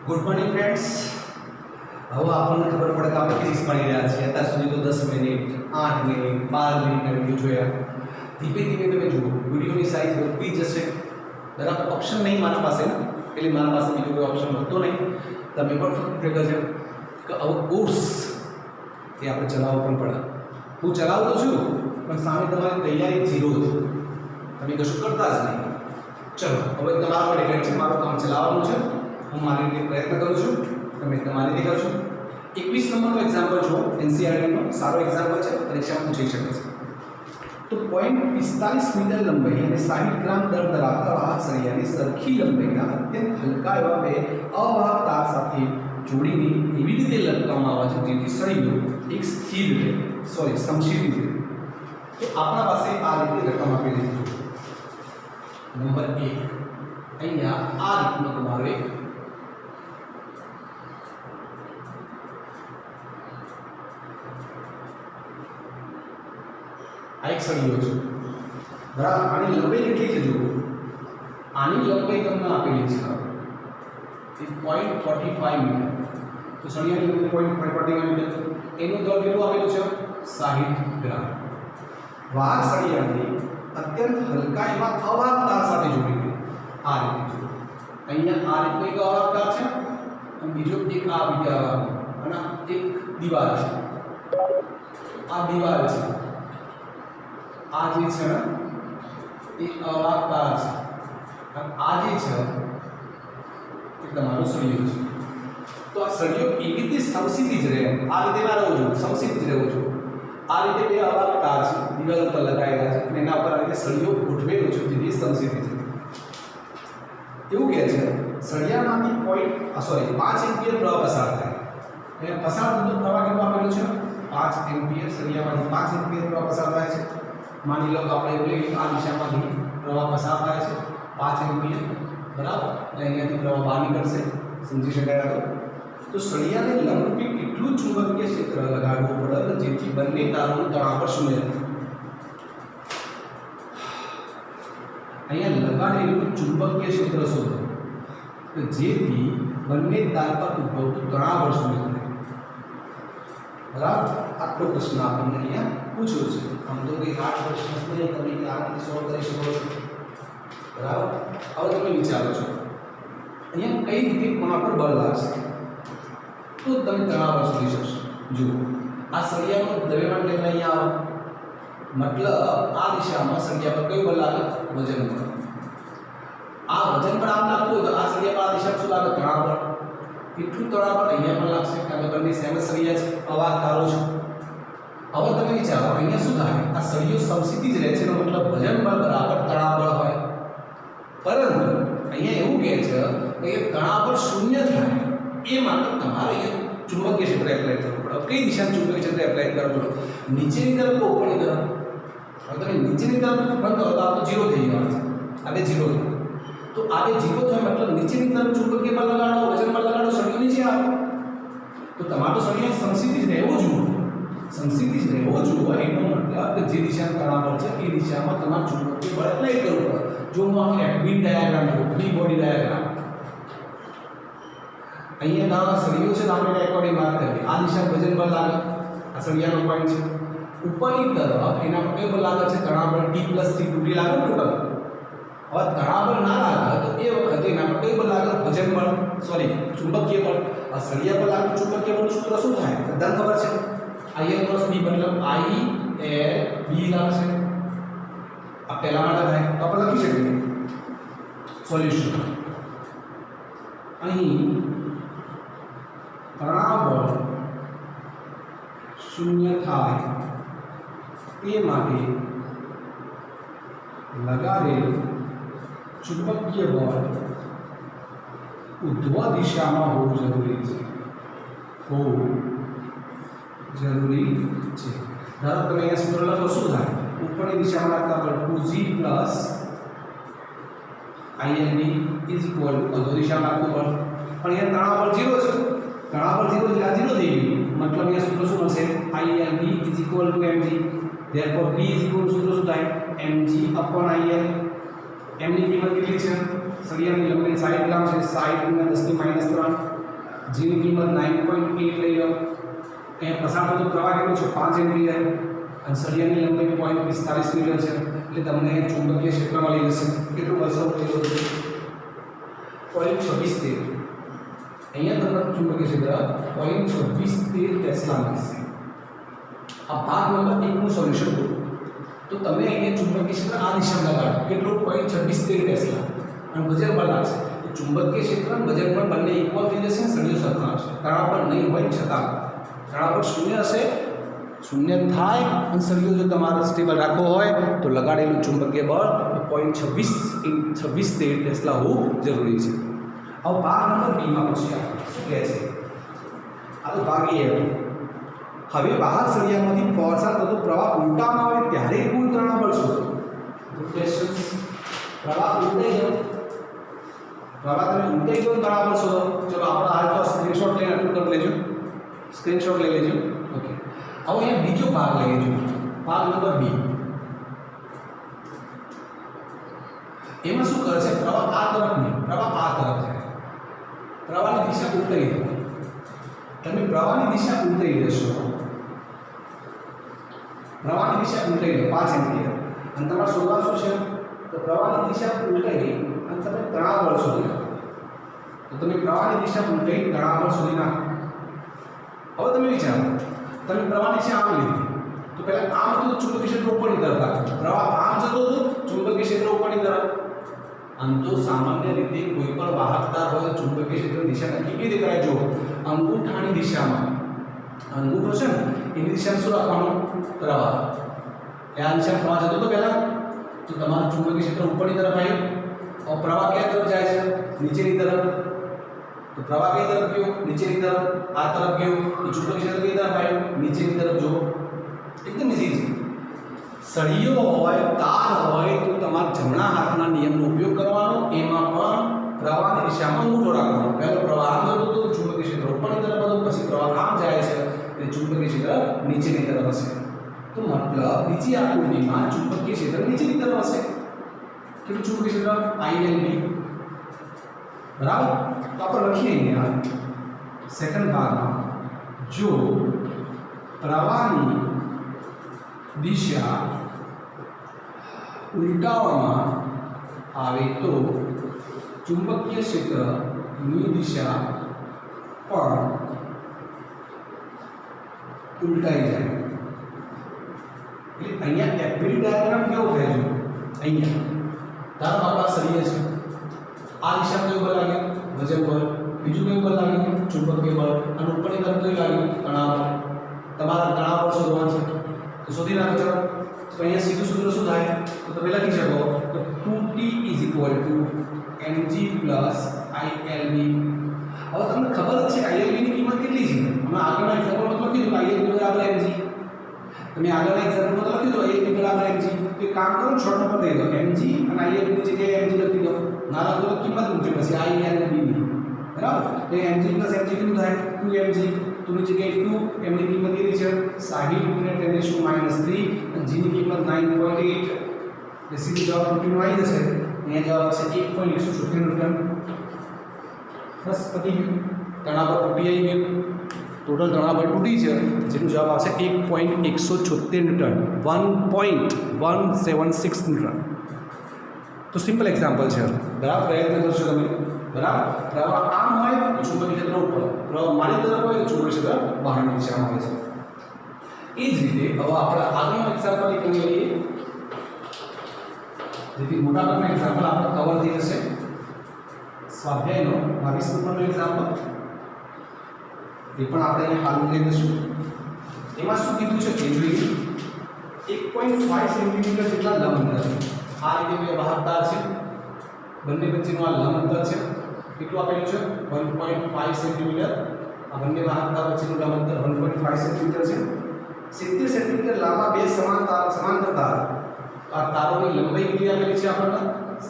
Good morning friends. હવે આપણને ખબર પડે કે આપણે ફિઝિક્સ ભણી રહ્યા છીએ. અત્યાર સુધી તો 10 મિનિટ 8 મિનિટ 12 મિનિટના વિડીયો જોયા. ધીમે ધીમે તમે જુઓ વિડીયોની સાઇઝ વધતી જશે. બરાબર, ઓપ્શન નહીં મારા પાસે ને, એટલે મારા પાસે બીજો કોઈ ઓપ્શન હતો નહીં. તમે પણ ભેગા છે કે આવો કોર્સ એ આપણે ચલાવવો પણ પડે. હું ચલાવતો છું પણ સામે તમારી તૈયારી ઝીરો છે, તમે કશું કરતા જ નહીં. ચલો હવે તમારા પર ડિપેન્ડ છે, મારું કામ ચલાવવાનું છે. હું મારી રીતે પ્રયત્ન કરું છું, તમે તમારી રીતે કરશો. 21 નંબરનો એક્ઝામ્પલ જો એનસીઆરટીનો સારો એક્ઝામ્પલ છે, પરીક્ષામાં પૂછી શકે છે. તો 0.45 મીટર લંબાઈ અને 60 ગ્રામ દર ધરાવતા વાહક સળિયાની સરખી લંબાઈના અત્યંત હલકા એવા બે અવાહક તાર સાથે જોડીને એવી રીતે લટકાવવામાં આવે છે જેથી સળિયો એક સ્થિર રહે, સમશીલી રહે. તો આપણા પાસે આ રીતે રકમ આપેલી છે. નંબર 1 અહીંયા આ રીતનો તમારો એક આ એક સળિયો છે, બરાબર. આની લંબાઈ કેટલી છે જુઓ, આની લંબાઈ તમને આપેલી છે 0.45 મીટર. તો સળિયાની લંબાઈ 0.45 મીટર, એનું દળ કેટલું આપેલું છે 60 ગ્રામ. વાહક સળિયાને અત્યંત હલકા એવા અવાહક તાર સાથે જોડીને આ રીતે જુઓ. અહીંયા આ રીતનો એક અવાહક તાર છે અને બીજો એક આ અને એક દીવાલ છે. આ દીવાલ છે, આ જે છે એ અવાહક તાર છે અને આ જે છે એ તમારો સળિયો છે. તો આ સળિયો એવી રીતે સમસીતી જ રહે, આ રીતે ના રહેવો જોઈએ, સમસીતી જ રહેવો જોઈએ. આ રીતે બે અવાહક તાર છે, દિવાલ ઉપર લગાવેલા છે અને એના ઉપર આ રીતે સળિયો ગોઠવેલો છે જેથી સમસીતી છે. એવું કહે છે સળિયામાંથી 5 એમ્પિયર પ્રવાહ પસાર થાય. એટલે પસાર થતો પ્રવાહ કેટલો આપેલો છે 5 એમ્પિયર. સળિયામાંથી 5 એમ્પિયર પ્રવાહ પસાર થાય છે. માની લો કે આપણે એવું લઈએ આ દિશામાંથી પ્રવાહ પસાર થાય છે 5 એમ્પિયર, બરાબર. એટલે અહીંયાથી પ્રવાહ બહાર નીકળશે, સમજી શકાય. તો સળિયાને લંબરૂપી કેટલું ચુંબકીય ક્ષેત્ર લગાડવું પડે જેથી બંને તારોનું તણાવ પર શૂન્ય થાય. અહીંયા લગાડેલું ચુંબકીય ક્ષેત્ર શોધો કે જેથી બંને તાર પર ઉદ્ભવતું તણાવ બળ શૂન્ય થાય. બરાબર, આટલો પ્રશ્ન આપણને અહીંયા પૂછ્યો છે. આમ તો કંઈ 8 પ્રશ્ન નહીં, તમે આરામથી સોલ્વ કરી શકો છો. બરાબર. હવે તમે વિચારો છો અહીંયા કઈ રીતે કોના પર બળ લાગશે તો તમે તણાવ બળ શોધી શકશો. જુઓ આ સળિયાનું દ્રવ્યમાન કેન્દ્ર અહીંયા આવે, મતલબ આ દિશામાં સળિયા પર કયું બળ લાગે વજન બળ. આ વજન બળ આમ લાગતું હોય તો આ સળિયા પર આ દિશામાં શું લાગે તણાવ બળ. કેટલું તણાવ બળ અહીંયા પણ લાગશે કારણ કે બંને સેમ સળિયા છે, અવાહક તારો છે. હવે તમે વિચારો અહીંયા શું થાય, આ સળિયો સમસીતી જ રહે છે એનો મતલબ વજન બળ બરાબર તણાવ બળ હોય. પરંતુ અહીંયા એવું કહે છે કે તણાવ બળ શૂન્ય થાય એ માટે તમારે અહીંયા ચુંબકીય ક્ષેત્ર એપ્લાય કરવું પડે. કઈ દિશામાં ચુંબકીય ક્ષેત્ર એપ્લાય કરવું પડે, નીચેની તરફ કે ઉપરની તરફ. હવે તમે નીચેની તરફ બંધ કરો તો આ તો 0 થઈ જવાનું છે, આ બે 0 થાય. તો આ બે 0 થાય મતલબ નીચેની તરફ ચુંબકીય બળ લગાડો, વજન બળ લગાડો, સળિયો નીચે આવે. તો તમારો સળિયો સમસીતી જ રહેવો જોઈએ, સમસીતી જ રહેવો જોઈએ. એનો મતલબ કે જે દિશામાં તણાવ બળ છે એ દિશામાં તમારે ચુંબકીય બળ એપ્લાય કરવું પડે. જો હું આપણે એક્ટિવ ડાયાગ્રામ જોઉં, ફ્રી બોડી ડાયાગ્રામ, અહીંયા નાનો સળિયો છે તો આપણે એકોર્ડિંગ માર્ક કરીએ. આ દિશામાં વજન બળ લાગે, આ સળિયાનો પોઈન્ટ છે. ઉપરની તરફ એના પર કયું બળ લાગે છે તણાવ બળ T + 3 2T લાગે ટોટલ. હવે તણાવ બળ ના લાગે તો એ વખતે એના પર કયું બળ લાગે વજન બળ, ચુંબકીય બળ. આ સળિયા પર લાગે ચુંબકીય બળનું સૂત્ર શું થાય બધાને ખબર છે, I + B મતલબ I A B લાગશે. આ પહેલા માટે થાય તો આપણે લખી શકીએ સોલ્યુશન. અહીં તણાવ બળ શૂન્ય થાય તે માટે લગાડેલ ચુંબકીય બળ ઉધ્વ દિશામાં હોવું જરૂરી છે, ધારો તમે અહીંયા સૂત્ર લખો શું થાય, ઉપરની દિશામાં લાગતા બળ 2G + ILB = અધો દિશામાં લાગતું બળ. પણ અહીંયા તણાવ બળ 0 છે, તણાવ બળ 0 એટલે આ 0 થઈ ગયું. મતલબ અહીંયા સૂત્ર શું મળશે ILB = mg. therefore B = સૂત્ર શું થાય mg/IL. m ની કિંમત કેટલી છે સળિયાની લંબાઈ 60 ગ્રામ છે, 60 ગુણ્યા 10 ની -3, જીની કિંમત 9.8 લઈ લો. અહીંયા પસાર થતો પ્રવાહ કેટલો છે 5 એમ્પિયર અને સળિયાની લંબાઈ 0.45 મીટર છે, એટલે તમને ચુંબકીય ક્ષેત્ર મળી જશે. કેટલું વર્કઆઉટ થઈ ગયું? 0.2613. અહીંયા તમને ચુંબકીય ક્ષેત્ર 0.2613 ટેસ્લા મળશે. આ ભાગ નંબર 1 નું સોલ્યુશન કરો તો તમે અહીંયા ચુંબકીય ક્ષેત્ર આ દિશામાં લગાડો. કેટલું? 0.2613 ટેસ્લા. અને વજન પર લાગશે. ચુંબકીય ક્ષેત્ર અને વજન પણ બંને ઇક્વલ થઈ જશે, સળિયો સરખા હશે. તણાવ પર નહીં હોય છતાં તણાવ પર શૂન્ય હશે. શૂન્ય થાય અને સળિયો જો તમારે સ્ટેબલ રાખવો હોય તો લગાડેલું ચુંબકીય બળ 0.2613 ટેસ્લા હોવું જરૂરી છે. હવે ભાગ નંબર બી માં પૂછ્યા શું કહે છે? આ તો ભાગ એ હતો. હવે બહાર સળિયામાંથી પસાર થતો પ્રવાહ ઉલટામાં આવે ત્યારે કુલ તણાવ બળ શોધો. પ્રવાહ ઉલટાઈ ગયો, પ્રવાહ તમે ઉલટાઈ ગયો તણાવ બળ શોધો. ચલો આપણે હાલ તો સ્ક્રીનશોટ લઈને અટલું કરી લેજો, સ્ક્રીનશોટ લઈ લેજો. ઓકે, હવે અહીંયા બીજો ભાગ લઈ લેજો, ભાગ નંબર બી. એમાં શું કરે છે? પ્રવાહ આ તરફ નહીં, પ્રવાહ આ તરફ જાય. પ્રવાહની દિશા ઉલટાઈ દો. તમે પ્રવાહની દિશા ઉલટાઈ દેશો, પ્રવાહની દિશા ઉલટાઈ દો 5 એમ્પિયર અને તમારે શોધવા શું છે? તો પ્રવાહની દિશા ઉલટાઈ અને તમે તણાવ બળ શોધી નાખો. તો તમે પ્રવાહની દિશા ઉલટાઈ તણાવ બળ શોધી નાખો. હવે તમે વિચારો, તમે પ્રવાહની દિશા આમ લીધી તો પહેલા આમ તો ચુંબકીય ક્ષેત્ર ઉપરની તરફ લાગે, પ્રવાહ આમ જતો હતો ચુંબકીય ક્ષેત્ર ઉપરની તરફ. આમ તો સામાન્ય રીતે કોઈ પણ વાહકતા હોય ચુંબકીય ક્ષેત્રની દિશા નક્કી કેવી રીતે કરાય? જો અંગૂઠાની દિશામાં, અંગૂઠો છે ને એની દિશામાં શું રાખવાનું? પ્રવાહ. આ દિશામાં પ્રવાહ જતો હતો પહેલા તો તમારું ચુંબકીય ક્ષેત્ર ઉપરની તરફ આવ્યું. और प्रवाह क्या तरफ जाए છે? નીચેની તરફ. તો પ્રવાહ કઈ તરફ ગયો? નીચેની તરફ. આ તરફ ગયો તો ચુંબકીય ક્ષેત્ર કઈ તરફ આવ્યું? નીચેની તરફ. જો એકદમ ઈઝી છે. સળિયો હોય, તાર હોય તો તમારે જમણા હાથના નિયમનો ઉપયોગ કરવાનો. એમાં પણ પ્રવાહની દિશામાં અંગૂઠો રાખવાનો. પહેલો પ્રવાહ આમ જતો હતો ચુંબકીય ક્ષેત્ર ઉપરની તરફ હતો, પછી પ્રવાહ આમ જાય છે એટલે ચુંબકીય ક્ષેત્ર નીચેની તરફ હશે. તો મતલબ બીજી આકૃતિમાં ચુંબકીય ક્ષેત્ર નીચેની તરફ હશે. કેટલું ચુંબકીય ક્ષેત્ર? ILB. બરાબર? તો આપણે લખીએ અહીંયા સેકન્ડ ભાગમાં, જો પ્રવાહની દિશા ઉલટાવવામાં આવે તો ચુંબકીય ક્ષેત્રની દિશા પણ ઉલટાઈ જાય. એટલે અહીંયા એફબીડી ડાયાગ્રામ કેવો થાય છે? અહીંયા ધારો આપણા શરીર છે, આ દિશામાં કયું બળ લાગે? વજન બળ. બીજું કયું બળ લાગે? ચુંબકીય બળ. અને ઉપરની તરફ કયું લાગે? તણાવ બળ. તમારા તણાવ બળ શોધવાનું છે તો શોધી નાખો. ચલો, તો અહીંયા સીધું સૂત્ર શું થાય? તો તમે લખી શકો તો 2T = mg + ILB. હવે તમને ખબર જ છે ILB ની કિંમત કેટલી છે? અમે આગળના એક્ઝામ્પલમાં તો લખી દીધું ILB = mg. તમે આગળના એક્ઝામ્પલમાં તો લખી દો ILB = mg. તો કામ કરો, શોર્ટ નંબર દઈ દો mg અને ILB ની જગ્યાએ mg લખી દો. ના લખો તો કિંમત મૂકજો પછી ILB ની. બરાબર? તો mg + mg કેટલું થાય? 2mg. તો ની જગ્યાએ 2 m ની કિંમત કેટલી છે? 60 × 10⁻³ અને g ની કિંમત 9.8. એટલે સીધો જવાબ રૂટીન આવી જશે. અહીંયા જવાબ આવશે 1.176 ન્યૂટન. બસ પતી ગયું. તણાવ બળ તૂટી આવી ગયું. ટોટલ તણાવ બળ તૂટી છે જેનો જવાબ આવશે 1.176 ન્યૂટન, 1.176 ન્યૂટન. તો સિમ્પલ એક્ઝામ્પલ છે. બરાબર? પ્રયત્ન કરશો તમે. બરાબર? પ્રવાહ આમ હોય તો ચુંબકીય ક્ષેત્ર ઉપર, પ્રવાહ મારી તરફ હોય તો ચુંબકીય ક્ષેત્ર બહારની દિશામાં હોય છે. એ જ રીતે હવે આપણે આગળનો એક્ઝામ્પલ એક લઈએ, જેથી મોટાભાગના એક્ઝામ્પલ આપણે કવર થઈ જશે. સ્વાધ્યાયનો 22 નંબરનો એક્ઝામ્પલ એ પણ આપણે અહીંયા હાલ લઈ દઈશું. એમાં શું કીધું છે તે જોઈએ. 1.5 સેન્ટીમીટર જેટલા લંબ અંતર છે. આ રીતે બે વાહકતા છે, બંને વચ્ચેનું આ લંબ અંતર છે. કેટલું આપેલું છે? 1.5 સેન્ટીમીટર. આ બંને વાહકતા વચ્ચેનું લંબ અંતર 1.5 સેન્ટીમીટર છે. 70 સેન્ટીમીટર લાંબા બે સમાંતર તાર. આ તારોની લંબાઈ કેટલી આપેલી છે આપણને?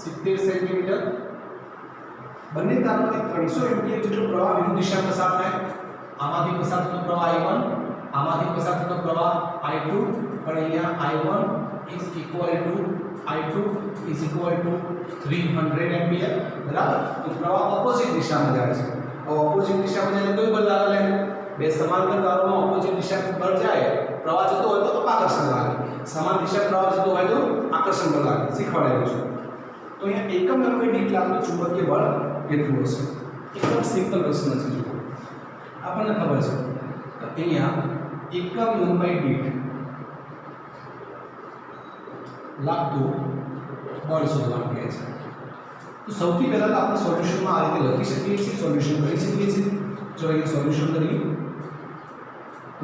70 સેન્ટીમીટર. બંને તારમાંથી 300 એમ્પિયર જેટલો પ્રવાહ વિરુદ્ધ દિશામાં પસાર થાય. આમાંથી પસાર થતો પ્રવાહ I1, આમાંથી પસાર થતો પ્રવાહ I2, પણ અહીંયા I1 = I2 is equal to 300 ampere बराबर। तो प्रवाह ऑपोजिट दिशा में जाए છે। अब ऑपोजिट दिशा में जाए तो बल लागे બે સમાંતર તારોમાં ઓપોઝિટ દિશા પર જાય પ્રવાહ જતો હોય તો આકર્ષણ લાગે, સમાન દિશા પ્રવાહ જતો હોય તો આકર્ષણ બળ લાગે, શીખવાડેલું છે। તો અહીંયા એકમ લંબાઈ દીઠ લાગતું ચુંબકીય બળ કેટલું હશે? એકદમ સિમ્પલ પ્રશ્ન છે। જો આપણને ખબર છે કે અહીંયા એકમ લંબાઈ દીઠ લાગતું બળ શોધવાનું કહે છે। તો સૌથી પહેલા તો આપણે સોલ્યુશનમાં આ રીતે લખી શકીએ છીએ, સોલ્યુશન કરી શકીએ છીએ। જો અહીંયા સોલ્યુશન કરીએ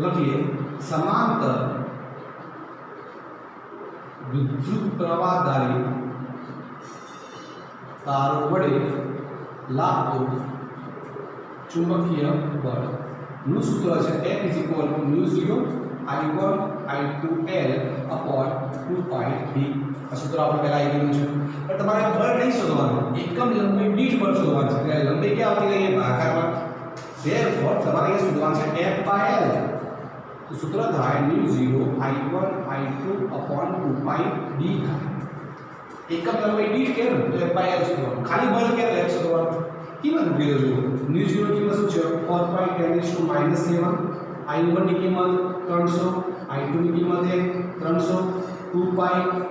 લખીએ समांतर विद्युत प्रवाहधारी तारो वडे लागतो चुंबकीय बळ નું સૂત્ર છે F = μ0 I1 I2L / 2πd। આ સૂત્ર આપણે પહેલા આવી ગયું છે, પણ તમારે બળ નહીં શોધવાનું, એકમ લંબાઈ દીઠ બળ શોધવાનું છે। એટલે લંબાઈ ક્યાં આવતી રહી ભાગાકારમાં, therefore તમારે એ શોધવાનું છે F/L। तो सूत्र था μ0 I1 I2 / 2πd था। एकम लंबाई દીઠ के तो F/L शोधવાનું, खाली बल के F शोधવાનું। कीमत મૂકી દો। μ0 कीमत શું છે 4π10⁻⁷ I1 ની કિંમત 300, I2 ની કિંમત 300, 2π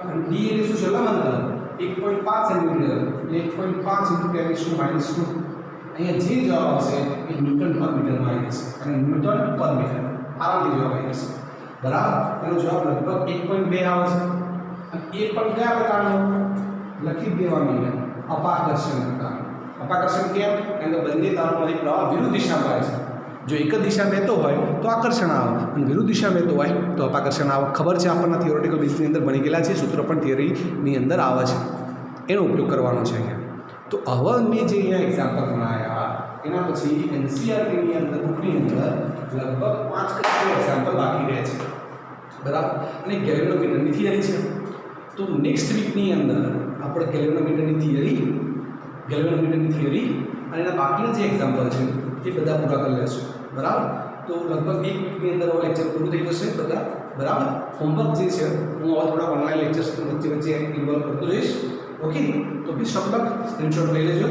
અને d એટલે શું છે લંબાઈ 1.5 સેન્ટીમીટર, 1.5 × 10⁻²। અહીંયા જે જવાબ આવશે એ ન્યૂટન પર મીટરમાં આવી જશે, અને ન્યૂટન પર મીટર આરામથી જવાબ આવી જશે બરાબર। એનો જવાબ લગભગ 1.2 આવે છે। અને એ પણ કયા પ્રકારનો લખી દેવાનું છે અપાકર્ષણ પ્રકાર। અપાકર્ષણ કેમ? કારણ કે બંને તારોમાંથી પ્રવાહ વિરુદ્ધ દિશામાં આવે છે। જો એક જ દિશા વહેતો હોય તો આકર્ષણ આવે, અને વિરુદ્ધ દિશા વહેતો હોય તો અપાકર્ષણ આવે। ખબર છે આપણને, થિયોરેટિકલ બેઝની અંદર ભણી ગયેલા છે, સૂત્ર પણ થિયરીની અંદર આવે છે, એનો ઉપયોગ કરવાનો છે અહીંયા। તો હવે મેં જે અહીંયા એક્ઝામ્પલ બનાવ્યા એના પછી એનસીઆરટીની અંદર બુકની અંદર લગભગ 5 કલાકનું એક્ઝામ્પલ બાકી રહે છે બરાબર। અને ગેલ્વેનોમીટરની થિયરી છે। તો નેક્સ્ટ વીકની અંદર આપણે ગેલ્વેનોમીટરની થિયરી અને એના બાકીના જે એક્ઝામ્પલ છે એ બધા પૂરા કરી લેશું બરાબર। તો લગભગ 1 વીકની અંદર હવે લેક્ચર પૂરું થઈ જશે બધા બરાબર। હોમવર્ક જે છે હું હવે થોડા ઓનલાઈન લેક્ચર્સ વચ્ચે ઇન્વોલ્વ કરતો રહીશ। ઓકે, તો બેસ્ટ ઓફ લક, સ્ક્રીનશોટ લઈ લેજો।